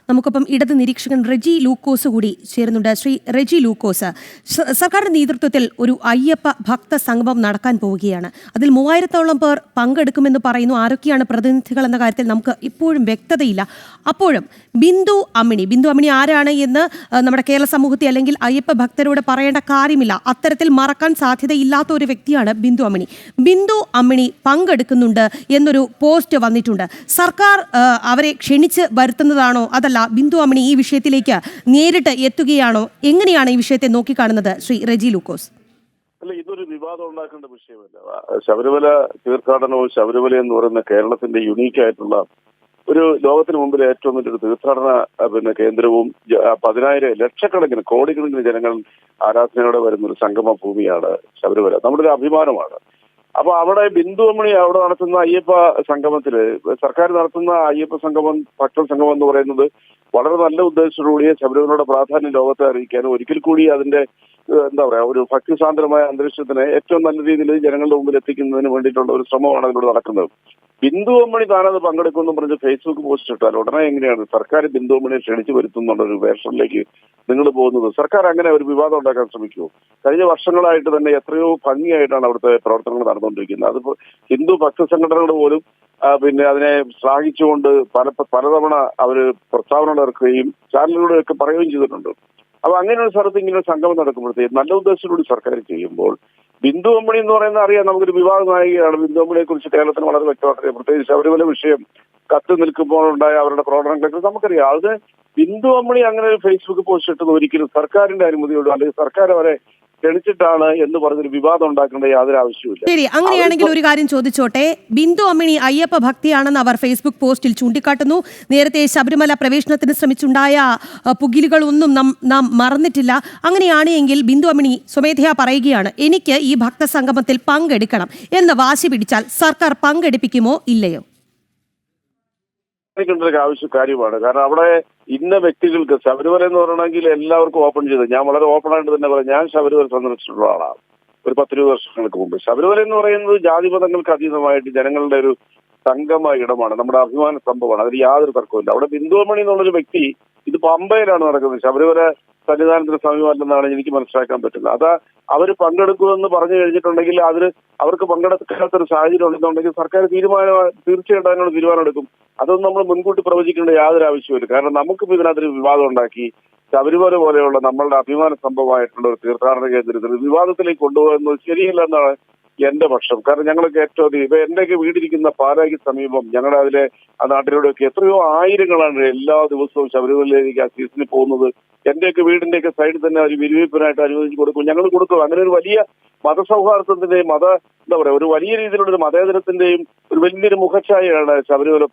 നമുക്കൊപ്പം ഇടത് നിരീക്ഷകൻ റെജി ലൂക്കോസ് കൂടി ചേരുന്നുണ്ട്. ശ്രീ റെജി ലൂക്കോസ്, സർക്കാരിന്റെ നേതൃത്വത്തിൽ ഒരു അയ്യപ്പ ഭക്ത സംഗമം നടക്കാൻ പോവുകയാണ്. അതിൽ 3000-ഓളം പേർ പങ്കെടുക്കുമെന്ന് പറയുന്നു. ആരൊക്കെയാണ് പ്രതിനിധികൾ എന്ന കാര്യത്തിൽ നമുക്ക് ഇപ്പോഴും വ്യക്തതയില്ല. അപ്പോഴും ബിന്ദു അമ്മിണി ആരാണ് എന്ന് നമ്മുടെ കേരള സമൂഹത്തെ അല്ലെങ്കിൽ അയ്യപ്പ ഭക്തരോട് പറയേണ്ട കാര്യമില്ല. അത്തരത്തിൽ മറക്കാൻ സാധ്യതയില്ലാത്ത ഒരു വ്യക്തിയാണ് ബിന്ദു അമ്മിണി പങ്കെടുക്കുന്നുണ്ട് എന്നൊരു പോസ്റ്റ് വന്നിട്ടുണ്ട്. സർക്കാർ അവരെ ക്ഷണിച്ച് വരുത്തുന്നതാണോ, അതല്ല ബിന്ദു അമ്മിണി ഈ വിഷയത്തിലേക്ക് നേരിട്ട് എത്തുകയാണോ? എങ്ങനെയാണ് ഈ വിഷയത്തെ നോക്കിക്കാണുന്നത് ശ്രീ റെജി ലൂക്കോസ്? അല്ല, ഇതൊരു വിവാദം ഉണ്ടാക്കേണ്ട വിഷയമല്ല. ശബരിമല തീർത്ഥാടനവും ശബരിമല എന്ന് പറയുന്ന കേരളത്തിന്റെ യുണീക്കായിട്ടുള്ള ഒരു ലോകത്തിന് മുമ്പിൽ ഏറ്റവും വലിയൊരു തീർത്ഥാടന കേന്ദ്രവും 10,000 ലക്ഷക്കണക്കിന് കോടിക്കണക്കിന് ജനങ്ങൾ ആരാധനയോടെ വരുന്ന ഒരു സംഗമ ഭൂമിയാണ് ശബരിമല. നമ്മുടെ ഒരു അഭിമാനമാണ്. അപ്പൊ അവിടെ ബിന്ദു അമ്മിണി അവിടെ നടത്തുന്ന അയ്യപ്പ സംഗമത്തില്, സർക്കാർ നടത്തുന്ന അയ്യപ്പ സംഗമം, ഭക്ത സംഗമം എന്ന് പറയുന്നത് വളരെ നല്ല ഉദ്ദേശത്തോടുകൂടിയ ശബരിമലയുടെ പ്രാധാന്യം ലോകത്തെ അറിയിക്കാനും ഒരിക്കൽ കൂടി അതിന്റെ ഒരു ഭക്തിസാന്ദ്രമായ അന്തരീക്ഷത്തിനെ ഏറ്റവും നല്ല രീതിയിൽ ജനങ്ങളുടെ മുമ്പിൽ എത്തിക്കുന്നതിന് വേണ്ടിയിട്ടുള്ള ഒരു ശ്രമമാണ് അതിലൂടെ നടക്കുന്നത്. ബിന്ദു അമ്മിണി താനത് പങ്കെടുക്കുമെന്ന് പറഞ്ഞ് ഫേസ്ബുക്ക് പോസ്റ്റ് ഇട്ടാൽ ഉടനെ എങ്ങനെയാണ് സർക്കാർ ബിന്ദു അമ്മിണിയെ ക്ഷണിച്ചു വരുത്തുന്നുള്ള ഒരു വേഷനിലേക്ക് നിങ്ങൾ പോകുന്നത്? സർക്കാർ അങ്ങനെ ഒരു വിവാദം ഉണ്ടാക്കാൻ ശ്രമിക്കുമോ? കഴിഞ്ഞ വർഷങ്ങളായിട്ട് തന്നെ എത്രയോ ഭംഗിയായിട്ടാണ് അവിടുത്തെ പ്രവർത്തനങ്ങൾ നടന്നുകൊണ്ടിരിക്കുന്നത്. അതിപ്പോ ഹിന്ദു ഭക്ത സംഘടനകൾ പോലും അതിനെ ശ്ലാഘിച്ചുകൊണ്ട് പലതവണ അവര് പ്രസ്താവനകൾ ഇറക്കുകയും ചാനലുകളിലൊക്കെ പറയുകയും ചെയ്തിട്ടുണ്ട്. അപ്പൊ അങ്ങനെ ഒരു സ്ഥലത്ത് ഇങ്ങനെ ഒരു സംഗമം നടക്കുമ്പോഴത്തേക്ക് നല്ല ഉദ്ദേശത്തോടുകൂടി സർക്കാർ ചെയ്യുമ്പോൾ ബിന്ദു അമ്മിണി എന്ന് പറയുന്ന അറിയാം, നമുക്കൊരു വിവാദ നായികയാണ്. ബിന്ദു അമ്മിണിയെ കുറിച്ച് കേരളത്തിന് വളരെ വ്യക്തമായിട്ട്, പ്രത്യേകിച്ച് ശബരിമല വിഷയം കത്ത് നിൽക്കുമ്പോൾ ഉണ്ടായ അവരുടെ പ്രവർത്തനങ്ങളൊക്കെ നമുക്കറിയാം. അത് ബിന്ദു അമ്മിണി അങ്ങനെ ഒരു ഫേസ്ബുക്ക് പോസ്റ്റ് ഇട്ടത് ഒരിക്കലും സർക്കാരിന്റെ അനുമതിയോട് അല്ലെങ്കിൽ സർക്കാർ അവരെ ക്ഷണിച്ചിട്ടാണ് എന്ന് പറഞ്ഞൊരു വിവാദം ഉണ്ടാക്കേണ്ട യാതൊരു ആവശ്യമില്ല. ശരി, അങ്ങനെയാണെങ്കിൽ ഒരു കാര്യം ചോദിച്ചോട്ടെ. ബിന്ദു അമ്മിണി അയ്യപ്പ ഭക്തിയാണെന്ന് അവർ ഫേസ്ബുക്ക് പോസ്റ്റിൽ ചൂണ്ടിക്കാട്ടുന്നു. നേരത്തെ ശബരിമല പ്രവേശനത്തിന് ശ്രമിച്ചുണ്ടായ പുകിലുകളൊന്നും നാം മറന്നിട്ടില്ല. അങ്ങനെയാണ് എങ്കിൽ ബിന്ദു അമ്മിണി സ്വമേധയാ പറയുകയാണ്, എനിക്ക് ഈ ഭക്തസംഗമത്തിൽ പങ്കെടുക്കണം എന്ന് വാശി പിടിച്ചാൽ സർക്കാർ പങ്കെടുപ്പിക്കുമോ ഇല്ലയോ? കാര്യമാണ്. കാരണം അവിടെ ഇന്ന വ്യക്തികൾക്ക് ശബരിമല എന്ന് പറയണമെങ്കിൽ എല്ലാവർക്കും ഓപ്പൺ ചെയ്ത്, ഞാൻ വളരെ ഓപ്പൺ ആയിട്ട് തന്നെ പറയാം, ഞാൻ ശബരിമല സന്ദർശിച്ചിട്ടുള്ള ആളാണ് ഒരു 10-20 വർഷങ്ങൾക്ക് മുമ്പ്. ശബരിമല എന്ന് പറയുന്നത് ജാതിമതങ്ങൾക്ക് അതീതമായിട്ട് ജനങ്ങളുടെ ഒരു സംഗമ ഇടമാണ്, നമ്മുടെ അഭിമാന സംഭവമാണ്. അതിൽ യാതൊരു തർക്കമില്ല. അവിടെ ബിന്ദു അമ്മിണി എന്നുള്ളൊരു വ്യക്തി ഇത് പമ്പയിലാണ് നടക്കുന്നത്, ശബരിമല സന്നിധാനത്തിന് സമീപമല്ലെന്നാണ് എനിക്ക് മനസ്സിലാക്കാൻ പറ്റുന്നത്. അത് അവർ പങ്കെടുക്കുമെന്ന് പറഞ്ഞു കഴിഞ്ഞിട്ടുണ്ടെങ്കിൽ അതിന് അവർക്ക് പങ്കെടുക്കാത്തൊരു സാഹചര്യം ഉണ്ടെന്നുണ്ടെങ്കിൽ സർക്കാർ തീർച്ചയായിട്ടും അതിനോട് തീരുമാനം എടുക്കും. അതൊന്നും നമ്മൾ മുൻകൂട്ടി പ്രവചിക്കേണ്ട യാതൊരു ആവശ്യമില്ല. കാരണം നമുക്കിപ്പോൾ ഇതിനകത്തൊരു വിവാദം ഉണ്ടാക്കി ശബരിമല പോലെയുള്ള നമ്മളുടെ അഭിമാന സംഭവമായിട്ടുള്ള ഒരു തീർത്ഥാടന കേന്ദ്രത്തിൽ വിവാദത്തിലേക്ക് കൊണ്ടുപോകുന്നത് ശരിയല്ല എന്നാണ് എന്റെ പക്ഷം. കാരണം ഞങ്ങളൊക്കെ ഏറ്റവും ഇപ്പൊ എന്റെയൊക്കെ വീടിരിക്കുന്ന പാലായ്ക്ക് സമീപം ഞങ്ങളുടെ അതിലെ ആ നാട്ടിലൂടെയൊക്കെ എത്രയോ ആയിരങ്ങളാണ് എല്ലാ ദിവസവും ശബരിമലയിലേക്ക് ആ സീസണിൽ പോകുന്നത്. എന്റെയൊക്കെ വീടിന്റെയൊക്കെ സൈഡിൽ തന്നെ ഒരു വിരിവെപ്പിനായിട്ട് അനുവദിച്ച് കൊടുക്കും, ഞങ്ങൾ കൊടുക്കും. അങ്ങനെ ഒരു വലിയ മതസൗഹാർദ്ദത്തിന്റെയും ഒരു വലിയ രീതിയിലുള്ള ഒരു മതേതരത്തിന്റെയും ഒരു വലിയൊരു മുഖച്ഛായയാണ് ശബരിമല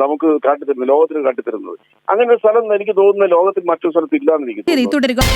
നമുക്ക് കാട്ടിത്തരുന്നത്, ലോകത്തിന് കാട്ടിത്തരുന്നത്. അങ്ങനെ ഒരു സ്ഥലം എനിക്ക് തോന്നുന്നത് ലോകത്തിൽ മറ്റൊരു സ്ഥലത്ത് ഇല്ലാന്ന് എനിക്ക് തോന്നുന്നു.